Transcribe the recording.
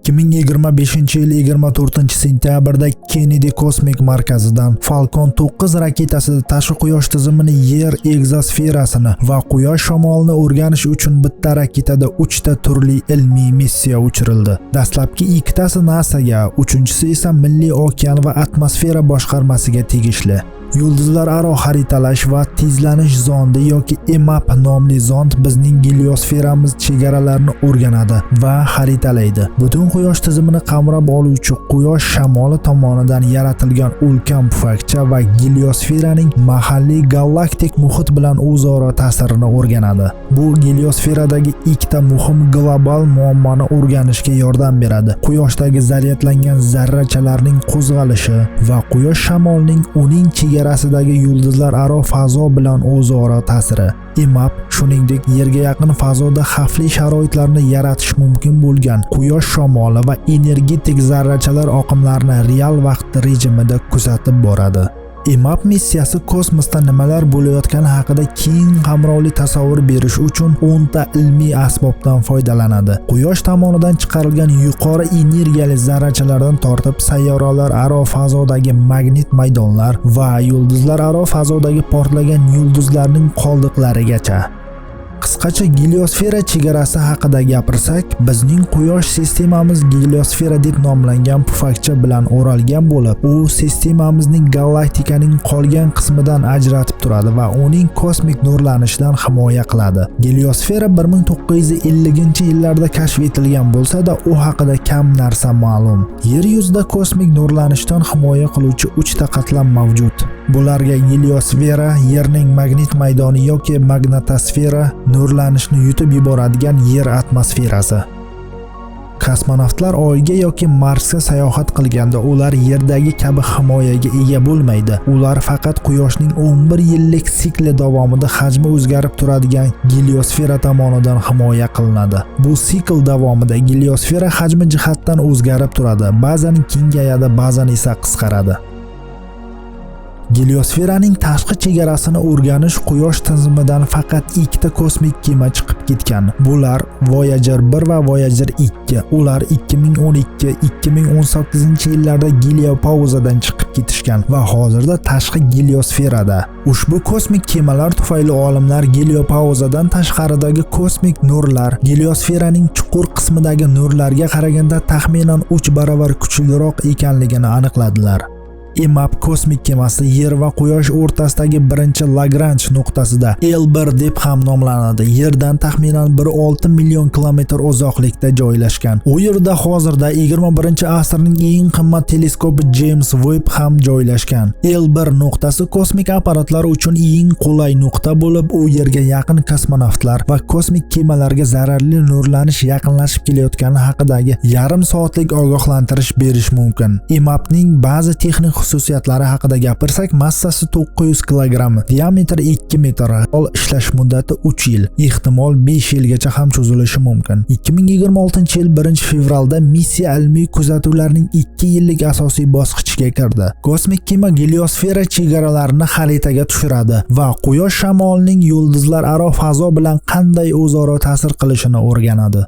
2025-yil 24-sentyabrda Kennedy kosmik markazidan Falcon 9 raketasida tashqi quyosh tizimini, yer egzosferasini va quyosh shamolini o'rganish uchun bitta raketada 3 ta turli ilmiy missiya uchirildi. Dastlabki ikkitasi NASAga, uchinchisi esa Milliy okean va atmosfera boshqarmasiga tegishli. Yulduzlararo xaritalash va tezlanish zondi yoki EMAP nomli zond bizning geliosferamiz chegaralarini o'rganadi va xaritalaydi. Butun quyosh tizimini qamrab oluvchi quyosh shamoli tomonidan yaratilgan ulkan pufakcha va geliosferaning mahalliy galaktik muhit bilan o'zaro ta'sirini o'rganadi. Bu geliosferadagi ikkita muhim global muammoni o'rganishga yordam beradi. Quyoshdagi zaryadlangan zarrachalarning qo'zg'alishi va quyosh shamolining uning chegarasidagi yulduzlararo fazo bilan o'zaro ta'siri. EMAP shuningdek yerga yaqin fazoda xavfli sharoitlarni yaratish mumkin bo'lgan quyosh shamoli va energetik zarrachalar oqimlarini real vaqt rejimida kuzatib boradi. EMAP missiyasi kosmosda nimalar bo'layotgani haqida keng qamrovli tasavvur berish uchun 10 ta ilmiy asbobdan foydalanadi. Quyosh tomonidan chiqarilgan yuqori energiyali zarrachalardan tortib sayyoralararo fazodagi magnit maydonlar va yulduzlararo fazodagi portlagan yulduzlarning qoldiqlarigacha. Qisqacha geliosfera chegarasi haqida gapirsak, bizning quyosh sistemamiz geliosfera deb nomlangan pufakcha bilan o'ralgan bo'lib, u sistemamizning galaktikaning qolgan qismidan ajratib turadi va uning kosmik nurlanishdan himoya qiladi. Geliosfera 1950-yillarda kashf etilgan bo'lsa-da, u haqida kam narsa ma'lum. Yer yuzida kosmik nurlanishdan himoya qiluvchi 3 ta qatlam mavjud. Bularga geliosfera, yerning magnit maydoni yoki magnetosfera, nurlanishni yutib yuboradigan yer atmosferasi. Kosmonavtlar Oyga yoki Marsga sayohat qilganda ular Yerdagi kabi himoyaga ega bo'lmaydi. Ular faqat Quyoshning 11 yillik sikli davomida hajmi o'zgarib turadigan geliosfera tomonidan himoya qilinadi. Bu sikl davomida geliosfera hajmi jihatdan o'zgarib turadi. Ba'zan kengayadi, ba'zan esa qisqaradi. Geliosferaning tashqi chegarasini o'rganish quyosh tizimidan faqat 2 ta kosmik kema chiqib ketgan. Bular Voyager 1 va Voyager 2. Ular 2012-2018-yillarda geliopauzadan chiqib ketishgan va hozirda tashqi geliosferada. Ushbu kosmik kemalar tufayli olimlar geliopauzadan tashqaridagi kosmik nurlar geliosferaning chuqur qismidagi nurlarga qaraganda taxminan 3 barobar kuchliroq ekanligini aniqladilar. EMAP kosmik kemasi Yer va Quyosh o'rtasidagi birinchi Lagrange nuqtasida L1 deb ham nomlanadi. Yerdan taxminan 1.6 million kilometr uzoqlikda joylashgan. U yerda hozirda 21-asrning eng qimmat teleskopi James Webb ham joylashgan. L1 nuqtasi kosmik apparatlar uchun eng qulay nuqta bo'lib, u yerga yaqin kosmonavtlar va kosmik kemalarga zararli nurlanish yaqinlashib kelayotgani haqidagi yarim soatlik ogohlantirish berish mumkin. EMAPning ba'zi texnik xususiyatlari haqida gapirsak, massasi 900 kg, diametri 2 metr, ishlash muddati 3 yil, ehtimol 5 yilgacha ham cho'zilishi mumkin. 2026-yil 1-fevralda missiya ilmiy kuzatuvlarning 2 yillik asosiy bosqichiga kirdi. Kosmik kema geliosfera chegaralarini xaritaga tushiradi va quyosh shamolining yulduzlararo fazo bilan qanday o'zaro ta'sir qilishini o'rganadi.